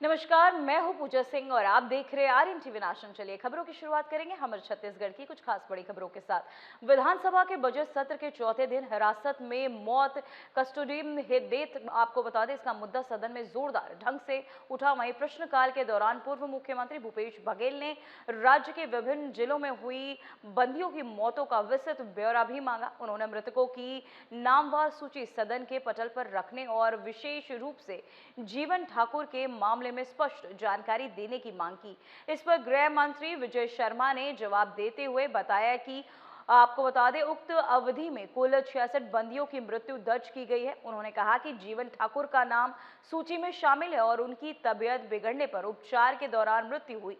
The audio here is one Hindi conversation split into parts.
नमस्कार, मैं हूं पूजा सिंह और आप देख रहे हैं आर्यन टीवी नेशनल। चलिए खबरों की शुरुआत करेंगे हमारे छत्तीसगढ़ की कुछ खास बड़ी खबरों के साथ। विधानसभा के बजट सत्र के चौथे दिन हिरासत में मौत, कस्टडी में डेथ, आपको बता दें इसका मुद्दा सदन में जोरदार ढंग से उठा। वहीं प्रश्नकाल के दौरान पूर्व मुख्यमंत्री भूपेश बघेल ने राज्य के विभिन्न जिलों में हुई बंदियों की मौतों का विस्तृत ब्यौरा भी मांगा। उन्होंने मृतकों की नामवार सूची सदन के पटल पर रखने और विशेष रूप से जीवन ठाकुर के मामले में स्पष्ट जानकारी देने की मांग की। इस पर गृह मंत्री विजय शर्मा ने जवाब देते हुए बताया कि आपको बता दें उक्त अवधि में कुल 66 बंदियों की मृत्यु दर्ज की गई है। उन्होंने कहा कि जीवन ठाकुर का नाम सूची में शामिल है और उनकी तबीयत बिगड़ने पर उपचार के दौरान मृत्यु हुई।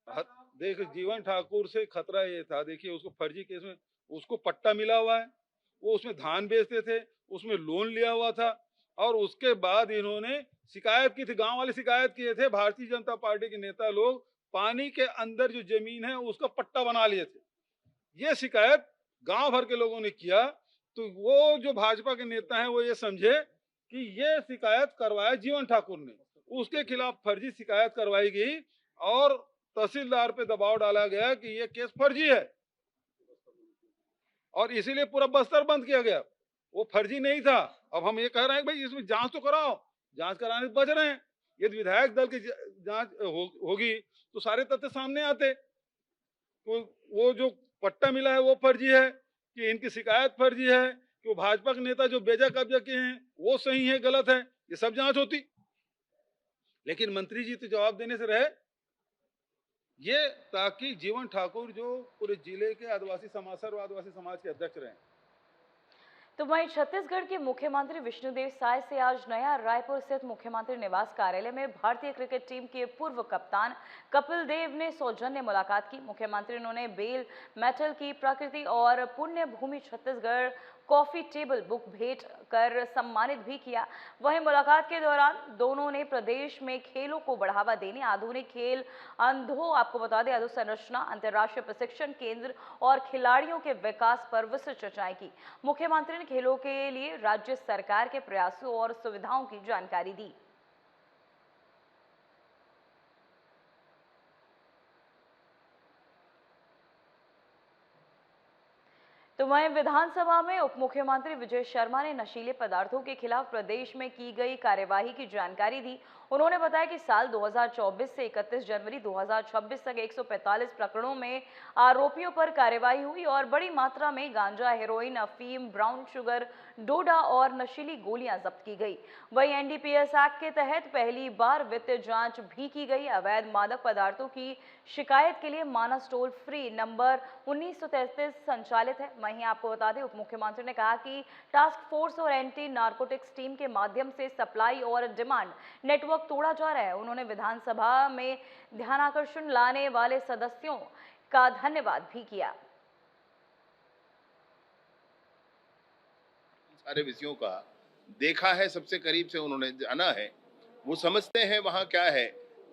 देख, जीवन ठाकुर से खतरा ये था। देखिए, उसको फर्जी केस में उसको पट्टा मिला हुआ है, वो उसमें धान बेचते थे, उसमें लोन लिया हुआ था और उसके बाद इन्होंने शिकायत की थी, गांव वाले शिकायत किए थे, भारतीय जनता पार्टी के नेता लोग पानी के अंदर जो जमीन है उसका पट्टा बना लिए थे। ये शिकायत गांव भर के लोगों ने किया, तो वो जो भाजपा के नेता हैं वो ये समझे कि ये शिकायत करवाया जीवन ठाकुर ने, उसके खिलाफ फर्जी शिकायत करवाई गई और तहसीलदार पे दबाव डाला गया कि ये केस फर्जी है और इसीलिए पूरा बस्तर बंद किया गया। वो फर्जी नहीं था। अब हम ये कह रहे हैं कि भाई इसमें जांच तो कराओ, जांच कराने से बच रहे हैं। यदि विधायक दल की जांच होगी तो सारे तथ्य सामने आते। तो वो जो पट्टा मिला है वो फर्जी है कि इनकी शिकायत फर्जी है कि वो भाजपा के नेता जो बेजा कब्जा किए हैं वो सही है गलत है, ये सब जांच होती। लेकिन मंत्री जी तो जवाब देने से रहे, ये ताकि जीवन ठाकुर जो पूरे जिले के आदिवासी समाज सर्व आदिवासी समाज के अध्यक्ष रहे। तो वहीं छत्तीसगढ़ के मुख्यमंत्री विष्णुदेव साय से आज नया रायपुर स्थित मुख्यमंत्री निवास कार्यालय में भारतीय क्रिकेट टीम के पूर्व कप्तान कपिल देव ने सौजन्य मुलाकात की। मुख्यमंत्री उन्होंने बेल मेटल की प्रकृति और पुण्य भूमि छत्तीसगढ़ कॉफी टेबल बुक भेंट कर सम्मानित भी किया। वहीं मुलाकात के दौरान दोनों ने प्रदेश में खेलों को बढ़ावा देने, आधुनिक खेल आपको बता दें अधोसंरचना, अंतर्राष्ट्रीय प्रशिक्षण केंद्र और खिलाड़ियों के विकास पर विस्तृत चर्चाएं की। मुख्यमंत्री ने खेलों के लिए राज्य सरकार के प्रयासों और सुविधाओं की जानकारी दी। तो वहीं विधानसभा में उप मुख्यमंत्री विजय शर्मा ने नशीले पदार्थों के खिलाफ प्रदेश में की गई कार्यवाही की जानकारी दी। उन्होंने बताया कि साल 2024 से 31 जनवरी 2026 तक 145 प्रकरणों में आरोपियों पर कार्यवाही हुई और बड़ी मात्रा में गांजा, हेरोइन, अफीम, ब्राउन शुगर, डोडा और नशीली गोलियां जब्त की गई। वहीं एनडीपीएस एक्ट के तहत पहली बार वित्तीय जांच भी की गई। अवैध मादक पदार्थों की शिकायत के लिए मानस टोल फ्री नंबर 1933 संचालित है। वहीं आपको बता दें उप मुख्यमंत्री ने कहा कि टास्क फोर्स और एंटी नारकोटिक्स टीम के माध्यम से सप्लाई और डिमांड नेटवर्क तोड़ा जा रहा है। उन्होंने विधानसभा में ध्यानाकर्षण लाने वाले सदस्यों का धन्यवाद भी किया। सारे विषयों का देखा है, सबसे करीब से उन्होंने जाना है, वो समझते हैं वहां क्या है।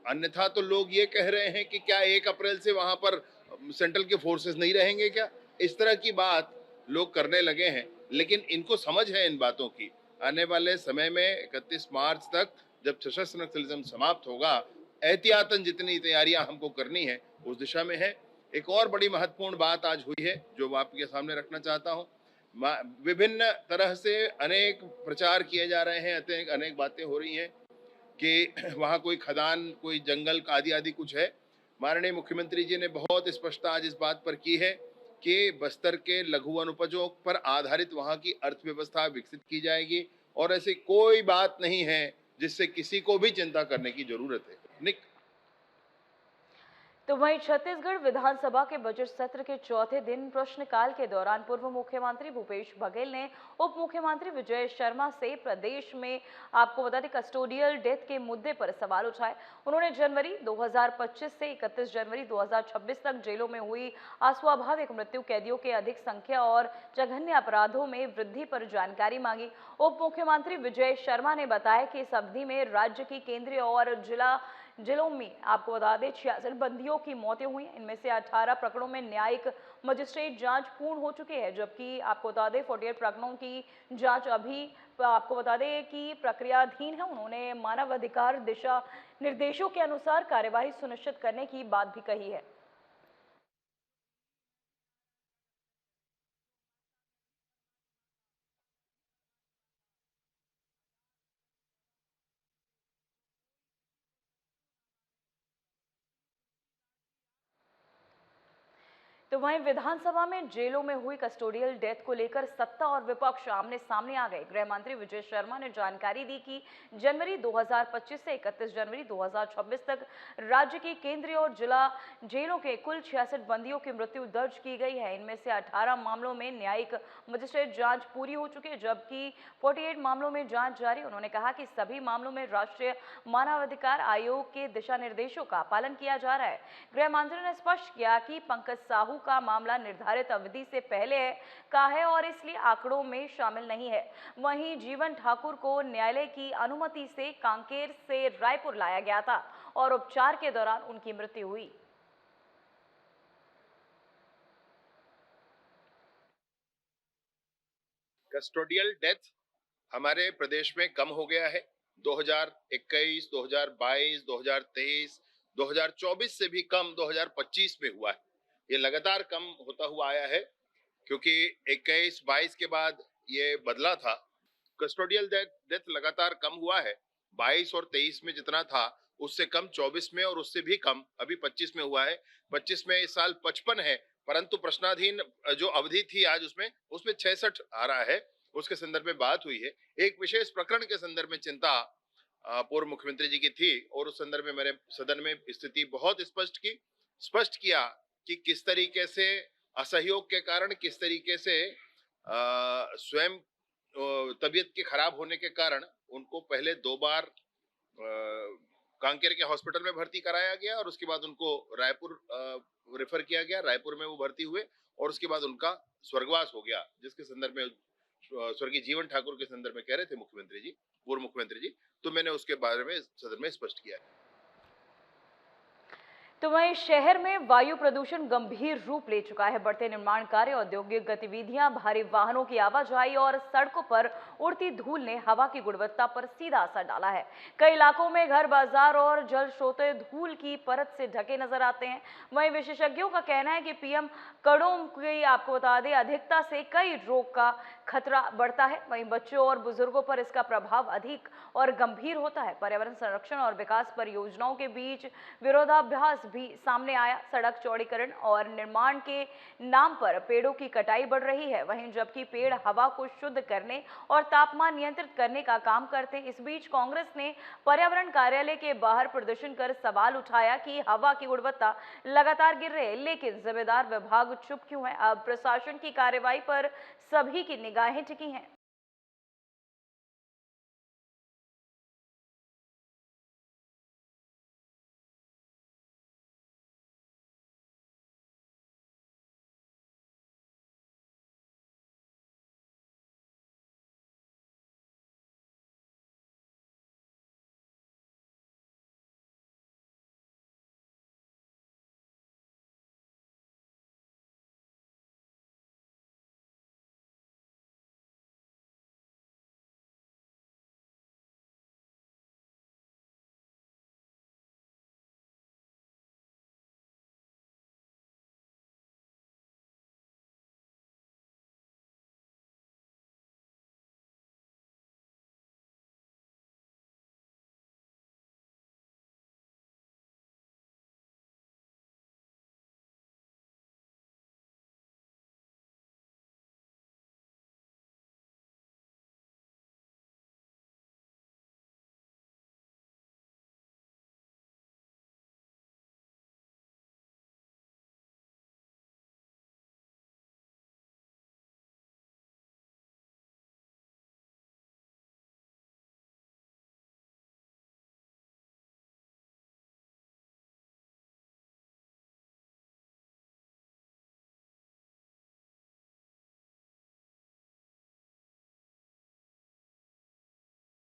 अन्यथा तो लोग ये कह रहे हैं कि क्या 1 अप्रैल से वहां पर सेंट्रल के फोर्सेस नहीं रहेंगे क्या, इस तरह की बात लोग करने लगे हैं। लेकिन इनको समझ है इन बातों की। आने वाले समय में 31 मार्च तक जब सशस्त्र नक्सलिज्म समाप्त होगा, एहतियातन जितनी तैयारियां हमको करनी है उस दिशा में है। एक और बड़ी महत्वपूर्ण बात आज हुई है जो मैं आपके सामने रखना चाहता हूं। विभिन्न तरह से अनेक प्रचार किए जा रहे हैं, अनेक बातें हो रही हैं कि वहाँ कोई खदान, कोई जंगल आदि आदि कुछ है। माननीय मुख्यमंत्री जी ने बहुत स्पष्टता आज इस बात पर की है कि बस्तर के लघु वनोपजों पर आधारित वहाँ की अर्थव्यवस्था विकसित की जाएगी और ऐसी कोई बात नहीं है जिससे किसी को भी चिंता करने की जरूरत है। तो वहीं छत्तीसगढ़ विधानसभा के बजट सत्र के चौथे दिन प्रश्नकाल के दौरान पूर्व मुख्यमंत्री भूपेश बघेल ने उप मुख्यमंत्री विजय शर्मा से प्रदेश में आपको बता दें कस्टोडियल डेथ के मुद्दे पर सवाल उठाए। उन्होंने जनवरी 2025 से 31 जनवरी 2026 तक जेलों में हुई अस्वाभाविक मृत्यु, कैदियों के अधिक संख्या और जघन्य अपराधों में वृद्धि पर जानकारी मांगी। उप मुख्यमंत्री विजय शर्मा ने बताया कि इस अवधि में राज्य की केंद्रीय और जिलों में आपको बता दें 66 बंदियों की मौतें हुई। इनमें से 18 प्रकरणों में न्यायिक मजिस्ट्रेट जांच पूर्ण हो चुकी है, जबकि आपको बता दें 48 प्रकरणों की जांच अभी आपको बता दें कि प्रक्रियाधीन है। उन्होंने मानवाधिकार दिशा निर्देशों के अनुसार कार्यवाही सुनिश्चित करने की बात भी कही है। तो वहीं विधानसभा में जेलों में हुई कस्टोडियल डेथ को लेकर सत्ता और विपक्ष आमने सामने आ गए। गृह मंत्री विजय शर्मा ने जानकारी दी कि जनवरी 2025 से 31 जनवरी 2026 तक राज्य की केंद्रीय और जिला जेलों के कुल 66 बंदियों की मृत्यु दर्ज की गई है। इनमें से 18 मामलों में न्यायिक मजिस्ट्रेट जांच पूरी हो चुकी है, जबकि 48 मामलों में जांच जारी। उन्होंने कहा कि सभी मामलों में राष्ट्रीय मानवाधिकार आयोग के दिशा निर्देशों का पालन किया जा रहा है। गृह मंत्री ने स्पष्ट किया कि पंकज साहू का मामला निर्धारित अवधि से पहले का है और इसलिए आंकड़ों में शामिल नहीं है। वहीं जीवन ठाकुर को न्यायालय की अनुमति से कांकेर से रायपुर लाया गया था और उपचार के दौरान उनकी मृत्यु हुई। कस्टोडियल डेथ हमारे प्रदेश में कम हो गया है। 2021, 2022, 2023, 2024 से भी कम 2025 में हुआ है। ये लगातार कम होता हुआ आया है, क्योंकि 21-22 के बाद ये बदला था। कस्टोडियल डेथ लगातार कम हुआ है। 22 और 23 में जितना था उससे कम 24 में, और उससे भी कम अभी 25 में हुआ है। 25 में इस साल 55 है, परंतु प्रश्नाधीन जो अवधि थी आज उसमें 66 आ रहा है। उसके संदर्भ में बात हुई है। एक विशेष प्रकरण के संदर्भ में चिंता पूर्व मुख्यमंत्री जी की थी, और उस संदर्भ में मैंने सदन में स्थिति बहुत स्पष्ट किया कि किस तरीके से असहयोग के कारण, किस तरीके से स्वयं तबीयत के खराब होने के कारण उनको पहले 2 बार कांकेर के हॉस्पिटल में भर्ती कराया गया, और उसके बाद उनको रायपुर रेफर किया गया। रायपुर में वो भर्ती हुए और उसके बाद उनका स्वर्गवास हो गया, जिसके संदर्भ में स्वर्गीय जीवन ठाकुर के संदर्भ में कह रहे थे मुख्यमंत्री जी, पूर्व मुख्यमंत्री जी, तो मैंने उसके बारे में सदन में स्पष्ट किया है। तो वहीं शहर में वायु प्रदूषण गंभीर रूप ले चुका है। बढ़ते निर्माण कार्य, औद्योगिक गतिविधियां, भारी वाहनों की आवाजाही और सड़कों पर उड़ती धूल ने हवा की गुणवत्ता पर सीधा असर डाला है। कई इलाकों में घर, बाजार और जल स्रोत धूल की परत से ढके नजर आते हैं। वहीं विशेषज्ञों का कहना है कि पीएम कणों की आपको बता दें अधिकता से कई रोग का खतरा बढ़ता है। वहीं बच्चों और बुजुर्गों पर इसका प्रभाव अधिक और गंभीर होता है। पर्यावरण संरक्षण और विकास परियोजनाओं के बीच विरोधाभास भी सामने आया। सड़क चौड़ीकरण और निर्माण के नाम पर पेड़ों की कटाई बढ़ रही है, वहीं जबकि पेड़ हवा को शुद्ध करने और तापमान नियंत्रित करने का काम करते हैं। इस बीच कांग्रेस ने पर्यावरण कार्यालय के बाहर प्रदर्शन कर सवाल उठाया कि हवा की गुणवत्ता लगातार गिर रही है, लेकिन जिम्मेदार विभाग चुप क्यों है। अब प्रशासन की कार्रवाई पर सभी की निगाहें टिकी हैं।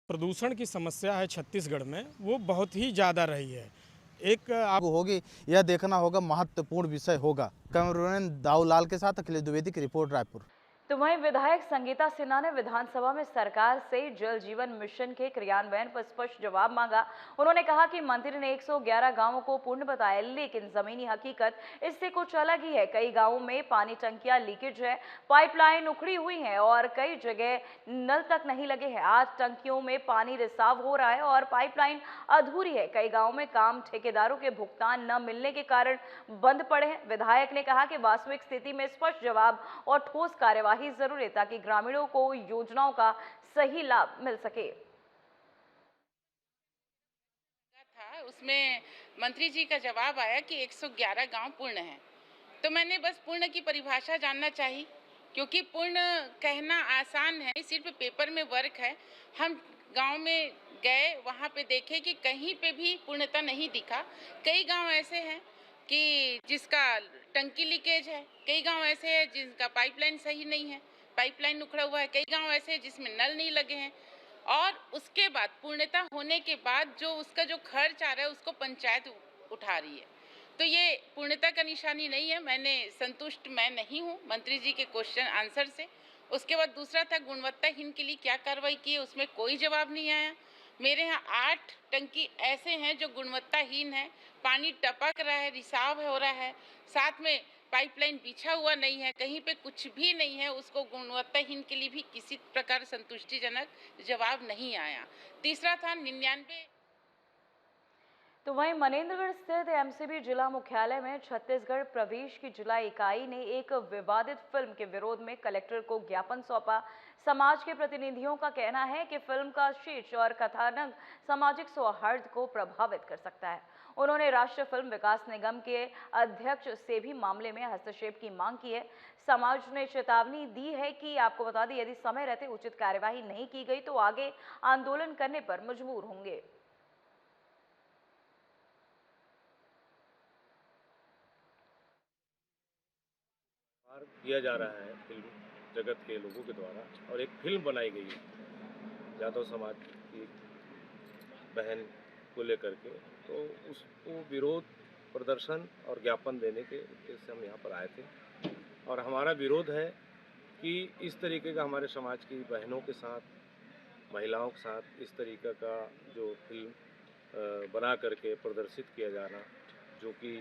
प्रदूषण की समस्या है छत्तीसगढ़ में, वो बहुत ही ज़्यादा रही है। एक आपको होगी, यह देखना होगा, महत्वपूर्ण विषय होगा। कैमरामैन दाऊलाल के साथ अखिलेश द्विवेदी की रिपोर्ट, रायपुर। तो वहीं विधायक संगीता सिन्हा ने विधानसभा में सरकार से जल जीवन मिशन के क्रियान्वयन पर स्पष्ट जवाब मांगा। उन्होंने कहा कि मंत्री ने 111 गांवों को पूर्ण बताया, लेकिन जमीनी हकीकत इससे कुछ अलग ही है। कई गांवों में पानी टंकियां लीकेज है, पाइपलाइन उखड़ी हुई हैं और कई जगह नल तक नहीं लगे हैं। आज टंकियों में पानी रिसाव हो रहा है और पाइपलाइन अधूरी है। कई गाँव में काम ठेकेदारों के भुगतान न मिलने के कारण बंद पड़े हैं। विधायक ने कहा कि वास्तविक स्थिति में स्पष्ट जवाब और ठोस कार्यवाही जरूरी है, ताकि ग्रामीणों को योजनाओं का सही लाभ मिल सके। था उसमें मंत्री जी का जवाब आया कि 111 गांव पूर्ण हैं। तो मैंने बस पूर्ण की परिभाषा जानना चाहिए, क्योंकि पूर्ण कहना आसान है, सिर्फ पेपर में वर्क है। हम गांव में गए, वहां पे देखे कि कहीं पे भी पूर्णता नहीं दिखा। कई गांव ऐसे हैं कि जिसका टंकी लीकेज है, कई गांव ऐसे हैं जिनका पाइपलाइन सही नहीं है, पाइपलाइन उखड़ा हुआ है, कई गांव ऐसे हैं जिसमें नल नहीं लगे हैं। और उसके बाद पूर्णता होने के बाद जो उसका जो खर्च आ रहा है उसको पंचायत उठा रही है। तो ये पूर्णता का निशानी नहीं है। मैंने संतुष्ट मैं नहीं हूँ मंत्री जी के क्वेश्चन आंसर से। उसके बाद दूसरा था गुणवत्ताहीन के लिए क्या कार्रवाई की है, उसमें कोई जवाब नहीं आया। मेरे यहाँ 8 टंकी ऐसे हैं जो गुणवत्ताहीन है, पानी टपक रहा है, रिसाव हो रहा है, साथ में पाइपलाइन बिछा हुआ नहीं है, कहीं पे कुछ भी नहीं है। उसको गुणवत्ताहीन के लिए भी किसी प्रकार संतुष्टिजनक जवाब नहीं आया। तीसरा था 99। तो वहीं मनेंद्रगढ़ स्थित एमसीबी जिला मुख्यालय में छत्तीसगढ़ प्रदेश की जिला इकाई ने एक विवादित फिल्म के विरोध में कलेक्टर को ज्ञापन सौंपा। समाज के प्रतिनिधियों का कहना है कि फिल्म का शीर्ष और कथानक सामाजिक सौहार्द को प्रभावित कर सकता है। उन्होंने राष्ट्रीय फिल्म विकास निगम के अध्यक्ष से भी मामले में हस्तक्षेप की मांग की है। समाज ने चेतावनी दी है कि आपको बता दें, यदि समय रहते उचित कार्यवाही नहीं की गई तो आगे आंदोलन करने पर मजबूर होंगे। किया जा रहा है फिल्म जगत के लोगों के द्वारा, और एक फिल्म बनाई गई है यादव समाज की बहन को लेकर के, तो उसको विरोध प्रदर्शन और ज्ञापन देने के उद्देश्य से हम यहाँ पर आए थे। और हमारा विरोध है कि इस तरीके का हमारे समाज की बहनों के साथ, महिलाओं के साथ इस तरीके का जो फिल्म बना करके प्रदर्शित किया जाना, जो कि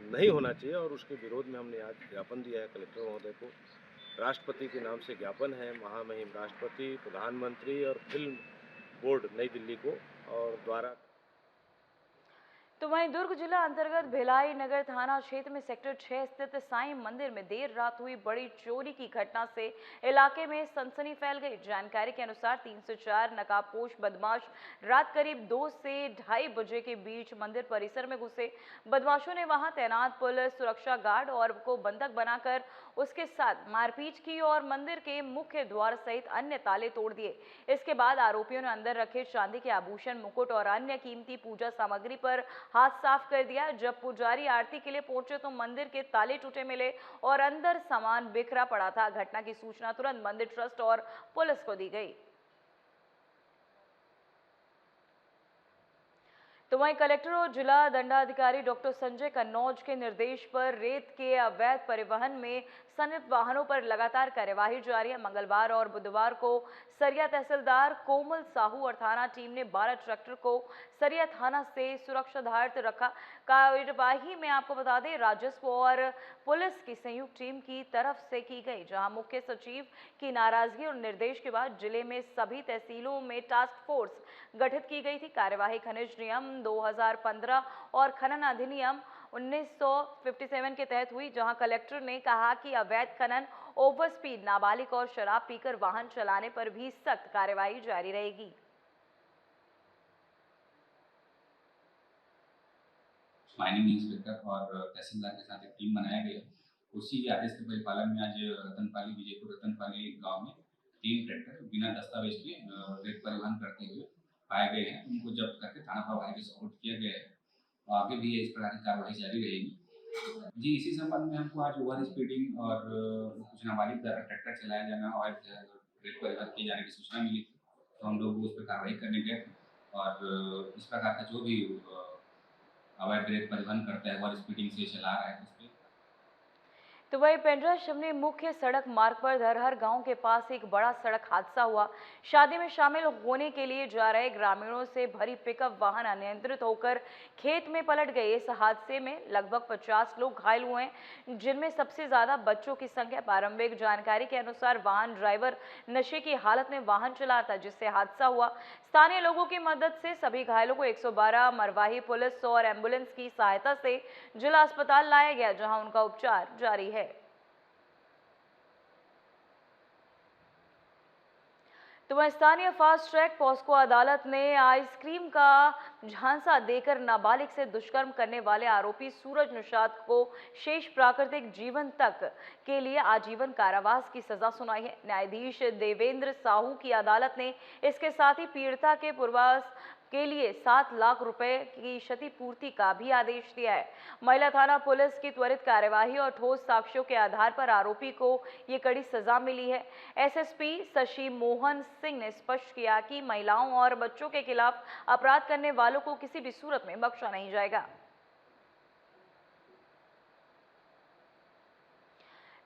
नहीं होना चाहिए, और उसके विरोध में हमने आज ज्ञापन दिया है कलेक्टर महोदय को। राष्ट्रपति के नाम से ज्ञापन है, महामहिम राष्ट्रपति, प्रधानमंत्री और फिल्म बोर्ड नई दिल्ली को और द्वारा। तो वहीं दुर्ग जिला अंतर्गत भिलाई नगर थाना क्षेत्र में सेक्टर 6 स्थित साईं मंदिर में देर रात हुई बड़ी चोरी की घटना से इलाके में सनसनी फैल गई। जानकारी के अनुसार 3 से 4 नकाबपोश बदमाश रात करीब 2 से 2:30 बजे के बीच मंदिर परिसर में घुसे। बदमाशों ने वहां तैनात पुलिस सुरक्षा गार्ड और को बंधक बनाकर उसके साथ मारपीट की और मंदिर के मुख्य द्वार सहित अन्य ताले तोड़ दिए। इसके बाद आरोपियों ने अंदर रखे चांदी के आभूषण, मुकुट और अन्य कीमती पूजा सामग्री पर हाथ साफ कर दिया। जब पुजारी आरती के लिए पहुंचे तो मंदिर के ताले टूटे मिले और अंदर सामान बिखरा पड़ा था। घटना की सूचना तुरंत मंदिर ट्रस्ट और पुलिस को दी गई। तो वहीं कलेक्टर और जिला दंडाधिकारी डॉक्टर संजय कन्नौज के निर्देश पर रेत के अवैध परिवहन में संलिप्त वाहनों पर लगातार कार्यवाही जारी है। मंगलवार और बुधवार को सरिया तहसीलदार कोमल साहू और थाना टीम ने 12 ट्रैक्टर को सरिया थाना से सुरक्षार्थ रखा। कार्यवाही में आपको बता दें, राजस्व और पुलिस की संयुक्त टीम की तरफ से की गई, जहां मुख्य सचिव की नाराजगी और निर्देश के बाद जिले में सभी तहसीलों में टास्क फोर्स गठित की गई थी। कार्यवाही खनिज नियम 2015 और खनन अधिनियम 1957 के तहत हुई, जहां कलेक्टर ने कहा कि अवैध खनन, ओवर स्पीड, नाबालिग और शराब पीकर वाहन चलाने पर भी सख्त कार्यवाही जारी रहेगी। माइनिंग इंस्पेक्टर और तहसीलदार के साथ एक टीम बनाया गया। उसी के आदेश के परिपालन में आज रतनपाली, विजयपुर रतनपाली गांव में 3 ट्रैक्टर बिना दस्तावेज के रेत परिवहन करते हुए पाए गए हैं। उनको जब्त करके थाना प्रभारी के सपोर्ट किया गया है। आगे भी इस प्रकार की कार्रवाई जारी रहेगी। जी, इसी संबंध में हमको आज ओवर स्पीडिंग और कुछ नाबालिग द्वारा ट्रैक्टर चलाया जाना और रेत परिवहन किए जाने की सूचना मिली थी, तो हम लोग उस पर कार्रवाई करने गए और इस प्रकार का जो भी अवैध रेत परिवहन करता है, ओवर स्पीडिंग से चला रहा है उस पे। तो वहीं पेंड्रा शिवनी मुख्य सड़क मार्ग पर धरहर गांव के पास एक बड़ा सड़क हादसा हुआ। शादी में शामिल होने के लिए जा रहे ग्रामीणों से भरी पिकअप वाहन अनियंत्रित होकर खेत में पलट गई। इस हादसे में लगभग 50 लोग घायल हुए हैं, जिनमें सबसे ज्यादा बच्चों की संख्या। प्रारंभिक जानकारी के अनुसार वाहन ड्राइवर नशे की हालत में वाहन चला रहा था, जिससे हादसा हुआ। स्थानीय लोगों की मदद से सभी घायलों को 112 मरवाही पुलिस और एम्बुलेंस की सहायता से जिला अस्पताल लाया गया, जहां उनका उपचार जारी है। तो वहीं स्थानीय फास्ट ट्रैक पॉस्को अदालत ने आइसक्रीम का झांसा देकर नाबालिग से दुष्कर्म करने वाले आरोपी सूरज निषाद को शेष प्राकृतिक जीवन तक के लिए आजीवन कारावास की सजा सुनाई है। न्यायाधीश देवेंद्र साहू की अदालत ने इसके साथ ही पीड़िता के पूर्वास के लिए 7 लाख रुपए की क्षतिपूर्ति का भी आदेश दिया है। महिला थाना पुलिस की त्वरित कार्यवाही और ठोस साक्ष्यों के आधार पर आरोपी को ये कड़ी सजा मिली है। एसएसपी शशि मोहन सिंह ने स्पष्ट किया कि महिलाओं और बच्चों के खिलाफ अपराध करने वालों को किसी भी सूरत में बख्शा नहीं जाएगा।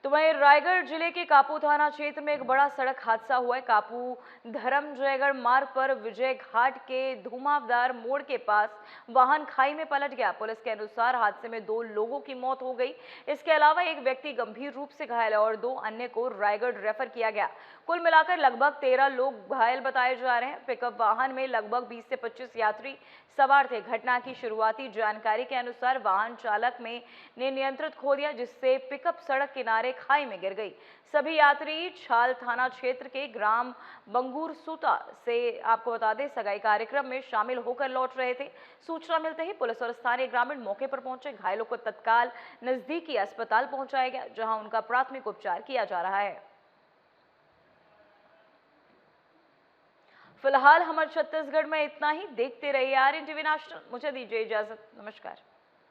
तो वहीं रायगढ़ जिले के कापू थाना क्षेत्र में एक बड़ा सड़क हादसा हुआ है। कापू धर्मजयगढ़ मार्ग पर विजय घाट के धुमावदार मोड़ के पास वाहन खाई में पलट गया। पुलिस के अनुसार हादसे में 2 लोगों की मौत हो गई। इसके अलावा एक व्यक्ति गंभीर रूप से घायल है और 2 अन्य को रायगढ़ रेफर किया गया। कुल मिलाकर लगभग 13 लोग घायल बताए जा रहे हैं। पिकअप वाहन में लगभग 20 से 25 यात्री सवार थे। घटना की शुरुआती जानकारी के अनुसार वाहन चालक ने नियंत्रण खो दिया, जिससे पिकअप सड़क किनारे खाई में गिर गई। सभी यात्री छाल थाना क्षेत्र के ग्राम बंगूर सूता से, आपको बता दें, सगाई कार्यक्रम में शामिल होकर लौट रहे थे। सूचना मिलते ही पुलिस और स्थानीय ग्रामीण मौके पर पहुंचे। घायलों को तत्काल नजदीकी अस्पताल पहुंचाया गया, जहां उनका प्राथमिक उपचार किया जा रहा है। फिलहाल हमारे छत्तीसगढ़ में इतना ही। देखते रहिए आरएन टीवी नेशनल। मुझे दीजिए इजाजत। नमस्कार।